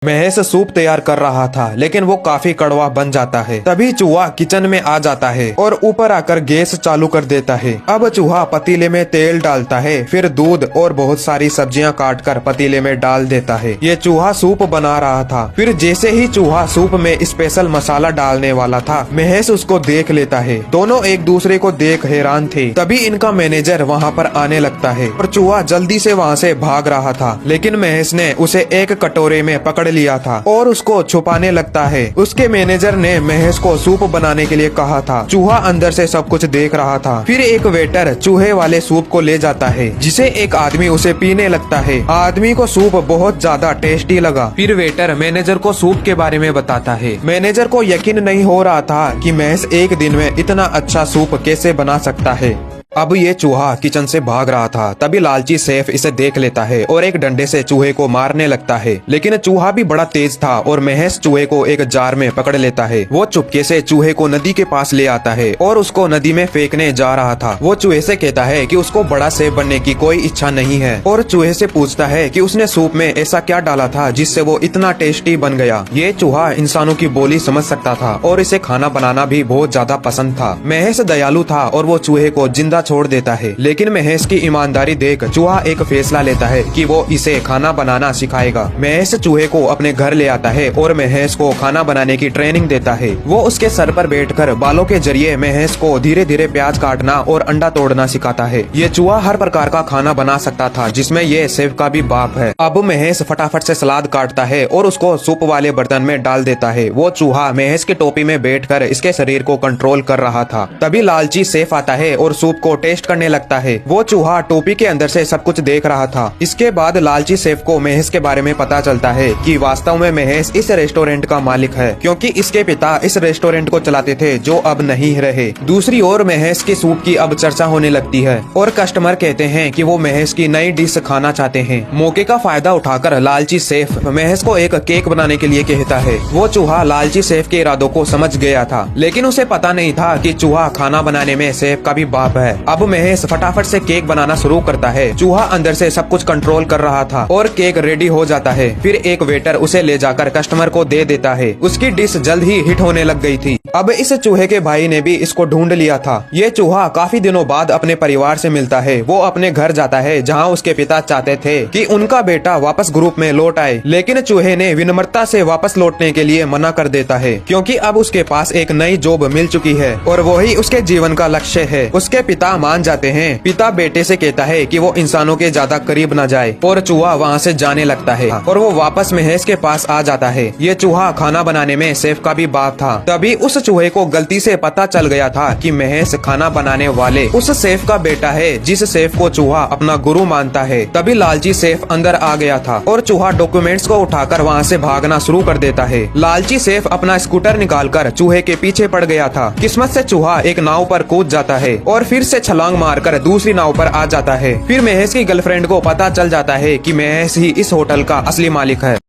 Mahesh soup तैयार कर रहा था, लेकिन वो काफी कड़वा बन जाता है। तभी चूहा किचन में आ जाता है और ऊपर आकर गैस चालू कर देता है। अब चूहा पतीले में तेल डालता है, फिर दूध और बहुत सारी सब्जियां काटकर पतीले में डाल देता है। ये चूहा सूप बना रहा था। फिर जैसे ही चूहा सूप में स्पेशल मसाला डालने वाला था, महेश उसको देख लेता है। दोनों एक दूसरे को देख हैरान थे। तभी इनका मैनेजर वहाँ पर आने लगता है और चूहा जल्दी से वहाँ से भाग रहा था, लेकिन महेश ने उसे एक कटोरे में पकड़ लिया था और उसको छुपाने लगता है। उसके मैनेजर ने महेश को सूप बनाने के लिए कहा था। चूहा अंदर से सब कुछ देख रहा था। फिर एक वेटर चूहे वाले सूप को ले जाता है, जिसे एक आदमी उसे पीने लगता है। आदमी को सूप बहुत ज्यादा टेस्टी लगा। फिर वेटर मैनेजर को सूप के बारे में बताता है। मैनेजर को यकीन नहीं हो रहा था कि महेश एक दिन में इतना अच्छा सूप कैसे बना सकता है। अब ये चूहा किचन से भाग रहा था। तभी लालची शेफ इसे देख लेता है और एक डंडे से चूहे को मारने लगता है, लेकिन चूहा भी बड़ा तेज था और महेश चूहे को एक जार में पकड़ लेता है। वो चुपके से चूहे को नदी के पास ले आता है और उसको नदी में फेंकने जा रहा था। वो चूहे से कहता है कि उसको बड़ा शेफ बनने की कोई इच्छा नहीं है और चूहे से पूछता है कि उसने सूप में ऐसा क्या डाला था जिससे वो इतना टेस्टी बन गया। ये चूहा इंसानों की बोली समझ सकता था और इसे खाना बनाना भी बहुत ज्यादा पसंद था। महेश दयालु था और वो चूहे को जिंदा छोड़ देता है, लेकिन महेश की ईमानदारी देख चूहा एक फैसला लेता है कि वो इसे खाना बनाना सिखाएगा। महेश चूहे को अपने घर ले आता है और महेश को खाना बनाने की ट्रेनिंग देता है। वो उसके सर पर बैठकर बालों के जरिए महेश को धीरे धीरे प्याज काटना और अंडा तोड़ना सिखाता है। ये चूहा हर प्रकार का खाना बना सकता था, जिसमें ये शेफ का भी बाप है। अब महेश फटाफट से सलाद काटता है और उसको सूप वाले बर्तन में डाल देता है। वो चूहा महेश की टोपी में बैठकर इसके शरीर को कंट्रोल कर रहा था। तभी लालची शेफ आता है और सूप को टेस्ट करने लगता है। वो चूहा टोपी के अंदर से सब कुछ देख रहा था। इसके बाद लालची शेफ को महेश के बारे में पता चलता है कि वास्तव में महेश इस रेस्टोरेंट का मालिक है, क्योंकि इसके पिता इस रेस्टोरेंट को चलाते थे, जो अब नहीं रहे। दूसरी ओर महेश के सूप की अब चर्चा होने लगती है और कस्टमर कहते हैं कि वो महेश की नई डिश खाना चाहते हैं। मौके का फायदा उठाकर लालची शेफ महेश को एक केक बनाने के लिए कहता है। वो चूहा लालची शेफ के इरादों को समझ गया था, लेकिन उसे पता नहीं था कि चूहा खाना बनाने में शेफ का भी बाप है। अब महेश फटाफट से केक बनाना शुरू करता है। चूहा अंदर से सब कुछ कंट्रोल कर रहा था और केक रेडी हो जाता है। फिर एक वेटर उसे ले जाकर कस्टमर को दे देता है। उसकी डिश जल्द ही हिट होने लग गई थी। अब इस चूहे के भाई ने भी इसको ढूंढ लिया था। ये चूहा काफी दिनों बाद अपने परिवार से मिलता है। वो अपने घर जाता है, जहाँ उसके पिता चाहते थे कि उनका बेटा वापस ग्रुप में लौट आए, लेकिन चूहे ने विनम्रता से वापस लौटने के लिए मना कर देता है, क्योंकि अब उसके पास एक नई जॉब मिल चुकी है और वही उसके जीवन का लक्ष्य है। उसके पिता मान जाते हैं। पिता बेटे से कहता है कि वो इंसानों के ज्यादा करीब न जाए और चूहा वहाँ से जाने लगता है और वो वापस महेश के पास आ जाता है। ये चूहा खाना बनाने में शेफ का भी बाप था। तभी उस चूहे को गलती से पता चल गया था कि महेश खाना बनाने वाले उस शेफ का बेटा है, जिस शेफ को चूहा अपना गुरु मानता है। तभी लालची शेफ अंदर आ गया था और चूहा डॉक्यूमेंट्स को उठाकर वहाँ से भागना शुरू कर देता है। लालची शेफ अपना स्कूटर निकालकर चूहे के पीछे पड़ गया था। किस्मत से चूहा एक नाव पर कूद जाता है और फिर से छलांग मारकर दूसरी नाव पर आ जाता है। फिर महेश की गर्लफ्रेंड को पता चल जाता है कि महेश ही इस होटल का असली मालिक है।